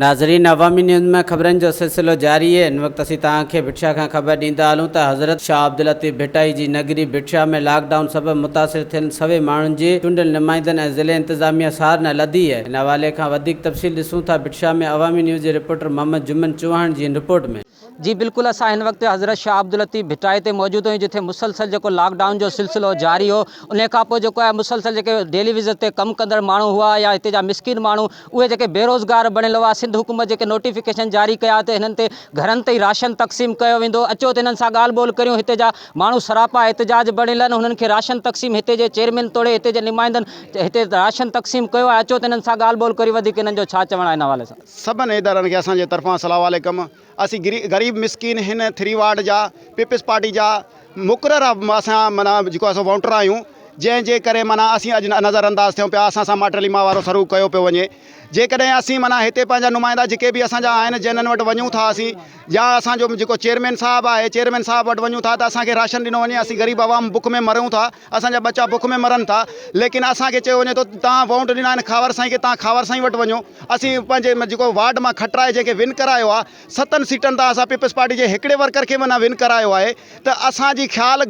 नाज़रीन, अवामी न्यूज़ में खबरन जो सिलसिलो जारी है। इन वक्त असीं तव्हांखे भिटशा खां ख़बर ॾींदा हलूं त हज़रत शाह अब्दुल लतीफ़ भिटाई जी नगरी भिटशा में लॉकडाउन सबबि मुतासिर थियल सभई माण्हुनि जी चूंडियल नुमाइंदनि ऐं ज़िले इंतिज़ामिया सार न लधी है। इन हवाले खां वधीक तफ़सील ॾिसूं था भिटशा में अवामी न्यूज़ जे रिपोर्टर मोहम्मद जुम्मन चौहान जी रिपोर्ट में। जी बिल्कुल, असां हिन वक्त हज़रत शाह अब्दुल लतीफ़ भिटाई ते मौजूद आहियूं, जिथे मुसलसल जो लॉकडाउन जो सिलसिलो जारी हो। उन खां पोइ जेको आहे मुसलसल जेके डेली विज़िट ते कमु कंदड़ माण्हू हुआ या हिते जा मिसकिन माण्हू, उहे जेके बेरोज़गार बणियल हुआ, सिंध हुकूमत जेके नोटिफिकेशन जारी कया त हिननि ते घरनि ते राशन तक़सीम कयो वेंदो। अचो त हिननि सां ॻाल्हि ॿोल करियूं। हिते जा माण्हू सरापा एहतजाज बणियल आहिनि, हुननि खे राशन तक़सीम हिते जे चेयरमैन तोड़े हिते जे नुमाइंदनि हिते राशन तक़सीम कयो आहे। अचो त हिननि सां ॻाल्हि ॿोल करियूं, वधीक हिननि जो छा चवणु आहे हिन हवाले सां। सभिनी इदारनि खे असांजे तरफ़ां अस्सलामु अलैकुम। असीं ग़रीब मिसकिन हिन 3 वार्ड जा पीपल्स पार्टी जा मुक़ररु असां माना जेको असां वोटर आहियूं, जंहिंजे करे माना असीं अॼु नज़रअंदाज़ थियूं पिया। असां सां माटली मां वारो सलूक कयो पियो वञे। जेकॾहिं असीं माना हिते पंहिंजा नुमाइंदा जेके बि असांजा आहिनि, जिन्हनि वटि वञूं था असीं, या असांजो जेको चेयरमैन साहिबु आहे, चेयरमैन साहिबु वटि वञूं था त असांखे राशन ॾिनो वञे। असीं ग़रीब आवाम बुख में मरूं था, असांजा बच्चा बुख में मरनि था। लेकिन असांखे चयो वञे थो तव्हां वोट ॾिना आहिनि खावर साईं खे, तव्हां खावर साईं वटि वञो। असीं पंहिंजे जेको वार्ड मां खटराए जंहिंखे विन करायो आहे, 7 सीटनि तां असां पीपल्स पार्टी जे हिकिड़े वर्कर खे माना विन करायो आहे। त असांजी ख़्यालु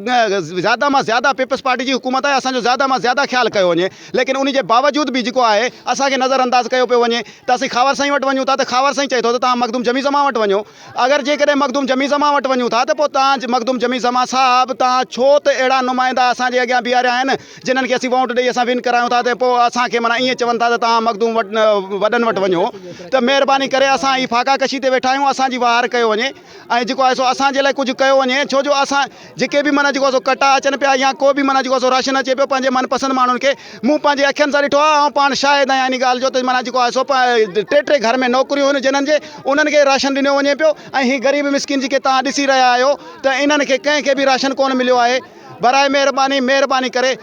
ज़्यादा मां ज़्यादा पीपल्स पार्टी जी हुकूमत आहे, असांजो ज़्यादा मां ज़्यादा ख़्यालु कयो वञे। लेकिन उन जे बावजूदि बि जेको आहे असांखे नज़रअंदाज़ कयो पियो वञे। त असीं खावर साईं वटि वञूं था त खावर साईं चए थो त तव्हां मखदूम जमी ज़मा वटि वञो। अगरि जेकॾहिं मखदूम जमी ज़मा वटि वञूं था त पोइ तव्हां मखदूम जमी ज़मा साहिबु, तव्हां छो त अहिड़ा नुमाइंदा असांजे अॻियां बीहारिया आहिनि जिन्हनि खे असीं वोट ॾेई असां विन करायूं था, त पोइ असांखे माना ईअं चवनि था त तव्हां मखदूम वॾनि वटि वञो। त महिरबानी करे असां ई फाका कशी ते वेठा आहियूं, असांजी वार कयो वञे ऐं जेको आहे सो असांजे लाइ कुझु कयो वञे। छो जो असां जेके बि माना जेको आहे सो कटा अचनि पिया या को बि माना जेको आहे सो राशन अचे पियो पंहिंजे मनपसंदि माण्हुनि खे, मूं पंहिंजे अखियुनि सां ॾिठो आहे। ऐं पाण शायदि आहियां इन ॻाल्हि जो त माना जेको आहे सो 3 घर में नौकरियूं आहिनि जिन्हनि जे, उन्हनि खे राशन ॾिनो वञे पियो। ऐं हीअ ग़रीब मिसकिन जेके तव्हां ॾिसी रहिया आहियो त इन्हनि खे कंहिंखे बि राशन कोन मिलियो आहे। बराए महिरबानी करे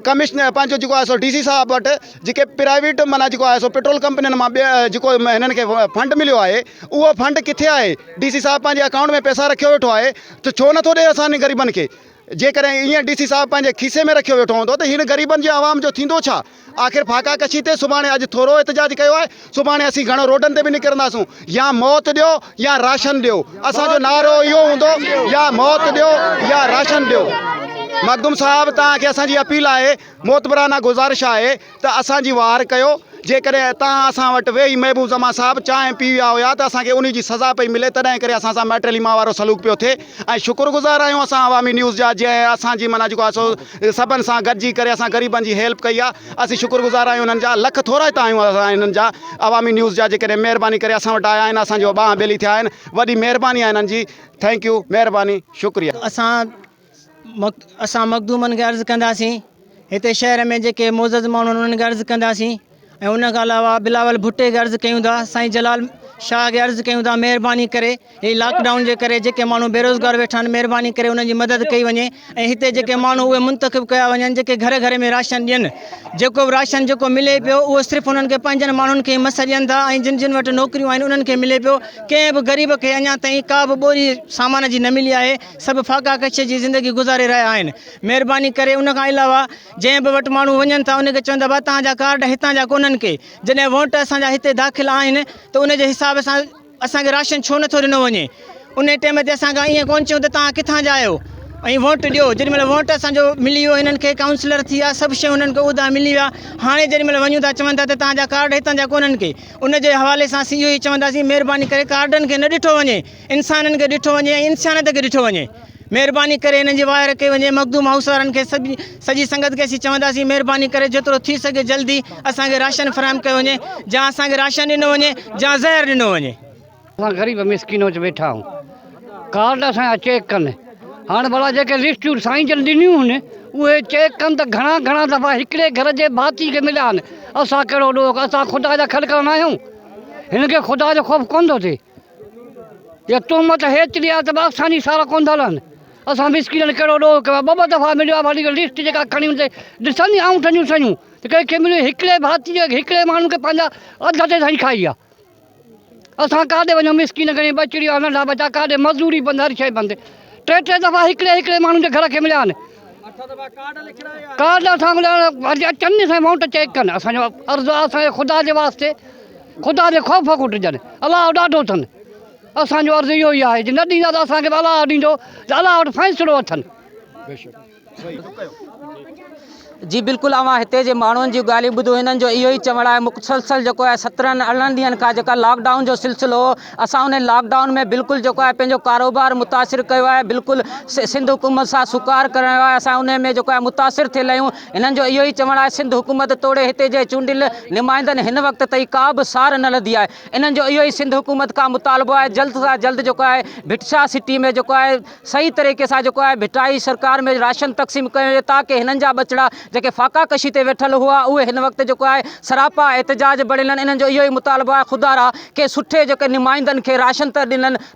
कमिश्नर पंहिंजो जेको आहे सो DC साहिबु वटि जेके प्राइवेट माना जेको आहे सो पेट्रोल कंपनियुनि मां जेको हिननि खे फंड मिलियो आहे, उहो फंड किथे आहे? DC साहिबु पंहिंजे अकाउंट में पैसा रखियो वेठो आहे, त छो नथो ॾिए असांजे ग़रीबनि खे? जेकॾहिं ईअं DC साहिबु पंहिंजे खीसे में रखियो वेठो हूंदो त हिन ग़रीबनि जे आवाम जो थींदो छा? आख़िर फाका कशी ते सुभाणे अॼु थोरो एहतजाज कयो आहे, सुभाणे असीं घणो रोडनि ते बि निकिरंदासूं। या मौत ॾियो या राशन ॾियो, असांजो नारो इहो हूंदो, या मौत ॾियो या राशन ॾियो। मखदूम साहिबु, तव्हांखे असांजी अपील आहे, मोतबराना गुज़ारिश आहे त असांजी वार कयो। जेकॾहिं तव्हां असां वटि वेही महबूब ज़मा साहिबु चांहि पी विया हुया त असांखे उन जी सज़ा पई मिले, तॾहिं करे असां सां मैटरली मां वारो सलूक पियो थिए। ऐं शुक्रगुज़ार आहियूं असां अवामी न्यूज़ जा, जंहिं असांजी माना जेको आहे सो सभिनि सां गॾिजी करे असां ग़रीबनि जी हेल्प कई आहे। असीं शुक्रगुज़ार आहियूं उन्हनि जा, लख थोरा ई आहियूं असां हिननि जा अवामी न्यूज़ जा, जेकॾहिं महिरबानी करे असां वटि आया आहिनि, असांजो ॿांह ॿेली थिया आहिनि। वॾी महिरबानी आहे हिननि जी। थैंक यू, महिरबानी, शुक्रिया। असां मखदूमनि खे अर्ज़ु कंदासीं, हिते शहर में जेके मोज़ज़ माण्हू आहिनि उन्हनि खे अर्ज़ु कंदासीं। ऐं उन खां अलावा बिलावल भुट्टे खे अर्ज़ु कयूं था, साईं जलाल शाह खे अर्ज़ु कयूं था, महिरबानी करे हीअ लॉकडाउन जे करे जेके माण्हू बेरोज़गार वेठा आहिनि, महिरबानी करे उन्हनि जी मदद कई वञे। ऐं हिते जेके माण्हू उहे मुंतख़िब कया वञनि जेके घर घर में राशन ॾियनि। जेको बि राशन जेको मिले पियो उहो सिर्फ़ु उन्हनि खे पंहिंजनि माण्हुनि खे मस ॾियनि था। ऐं जिन वटि नौकरियूं आहिनि उन्हनि खे मिले पियो। कंहिं बि ग़रीब खे अञा ताईं का बि ॿोरी सामान जी न मिली आहे। सभु फाका कच्छ जी ज़िंदगी गुज़ारे रहिया आहिनि। महिरबानी करे उन खां अलावा जंहिं बि वटि माण्हू वञनि था उनखे चवंदा भाउ तव्हांजा कार्ड हितां जा कोन्हनि के, जॾहिं वोट असांजा हिते दाख़िल आहिनि त उनजे हिसाब सां असांखे राशन छो नथो ॾिनो वञे? उन टाइम ते असांखां ईअं कोन्ह चयूं त तव्हां किथां जा आहियो ऐं वोट ॾियो। जेॾीमहिल वोट असांजो मिली वियो, हिननि खे काउंसलर थी विया, सभु शयूं हुननि खे उहिदा मिली विया। हाणे जेॾीमहिल वञूं था चवनि था त तव्हांजा कार्ड हितां जा कोन्हनि के। उनजे हवाले सां असीं इहो ई चवंदासीं, महिरबानी करे कार्डनि खे न ॾिठो वञे, इंसाननि खे ॾिठो वञे ऐं इंसानियत खे ॾिठो वञे। महिरबानी करे हिननि जी वायर कई वञे। मखदूम हाउस वारनि खे सॼी संगत खे असीं चवंदासीं, महिरबानी करे जेतिरो थी सघे जल्दी असांखे राशन फ़राहम कयो वञे, या असांखे राशन ॾिनो वञे या ज़हर ॾिनो वञे। असां ग़रीब मिसकिन वेठा आहियूं, कार्ड असांजा चेक कनि। हाणे भला जेके लिस्टियूं साईं जन ॾिनियूं आहिनि उहे चेक कनि त घणा दफ़ा हिकिड़े घर जे भाती खे मिलिया आहिनि। असां कहिड़ो ॾोह, असां ख़ुदा जा खड़कण न आहियूं? हिन खे ख़ुदा जो ख़ौफ़ कोन थो थिए? या तुहमत हेतिरी आहे त असांजी सारा कोन था हलनि? असां मिसकिननि कहिड़ो ॾोह कयो आहे? 2 दफ़ा मिलियो आहे। भली लिस्ट जेका खणी ॾिसंदी आऊं ठंडियूं शयूं त कंहिंखे मिलियो हिकिड़े भाती जे हिकिड़े माण्हू खे पंहिंजा अध ते साईं खाई आहे। असां काॾे वञूं? मिसकिन खणी ॿचिड़ी आहे, नंढा बच्चा काॾे मज़दूरी बंदि, हर शइ बंदि। 3 दफ़ा हिकिड़े माण्हू जे घर खे मिलिया आहिनि। कार्ड असां अचनि साईं वोट चेक कनि। असांजो अर्ज़ु आहे असांजे ख़ुदा जे वास्ते, ख़ुदा जे ख़ौफ़ कुटिजनि अलाह ॾाढो अथनि असांजो अर्ज़ु इहो ई आहे जे न ॾींदा त असांखे अलाह ॾींदो त अलाह वटि फ़ैसिलो अथनि जी बिल्कुलु अवां हिते जे माण्हुनि जी ॻाल्हियूं ॿुधो हिननि जो इहो ई चवणु आहे मुसलसल जेको आहे 17-18 ॾींहंनि खां जेका लॉकडाउन जो सिलसिलो हो असां उन लॉकडाउन में बिल्कुलु जेको आहे पंहिंजो कारोबार मुतासिर कयो आहे बिल्कुलु सिंध हुकूमत सां सुकार करायो आहे असां उन में जेको आहे मुतासिर थियल आहियूं हिननि जो इहो ई चवणु आहे सिंध हुकूमत तोड़े हिते जे चूंडियल नुमाइंदनि हिन वक़्त ताईं का बि सार न लधी आहे इन्हनि जो इहो ई सिंध हुकूमत खां मुतालबो आहे जल्द सां जल्द जेको आहे भिटशा सिटी में जेको आहे सही तरीक़े सां जेको आहे भिटाई सरकार में राशन तक़सीम कयो वञे ताकी हिननि जा बचड़ा जेके फाका कशी ते वेठल हुआ उहे हिन वक़्तु जेको आहे सरापा एहतजाज बढ़ियल आहिनि इन्हनि जो इहो ई मुतालबो आहे ख़ुदारा के सुठे जेके नुमाइंदनि खे राशन त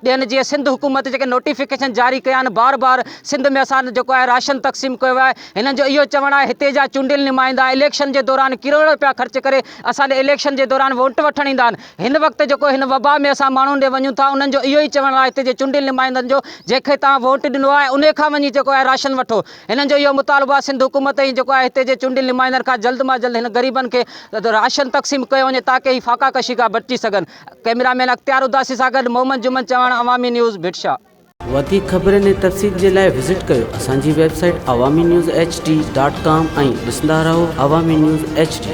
ॾियनि जीअं सिंध हुकूमत जेके नोटिफिकेशन जारी कया आहिनि बार बार सिंध में असां जेको आहे राशन तक़सीम कयो आहे हिननि जो इहो चवणु आहे हिते जा चूंडियल नुमाइंदा इलेक्शन जे दौरान किरोड़ रुपया ख़र्च करे असांजे इलेक्शन जे दौरान वोट वठणु ईंदा आहिनि हिन वक़्तु जेको हिन वबा में असां माण्हुनि ॾे वञूं था उन्हनि जो इहो ई चवणु आहे हिते जे चूंडियल नुमाइंदनि जो जंहिंखे तव्हां वोट ॾिनो आहे उन खां वञी जेको आहे राशन वठो हिननि जो इहो मुतालबो आहे सिंध हुकूमत ई जेको आहे हिते जे चूंडियल नुमाइंदनि खां जल्द मां जल्द हिन ग़रीबनि खे राशन तक़सीम कयो वञे ताकी ही फाका कशी खां बची सघनि कैमरामैन अख्तियार उदासी सां गॾु मोहम्मद जुमन चवण अवामी न्यूज़ भिटशा वधीक ख़बरनि ऐं तफ़सील जे लाइ विज़िट कयो असांजी वेबसाइट awami news hd.com ऐं ॾिसंदा रहो अवामी न्यूज़ HD।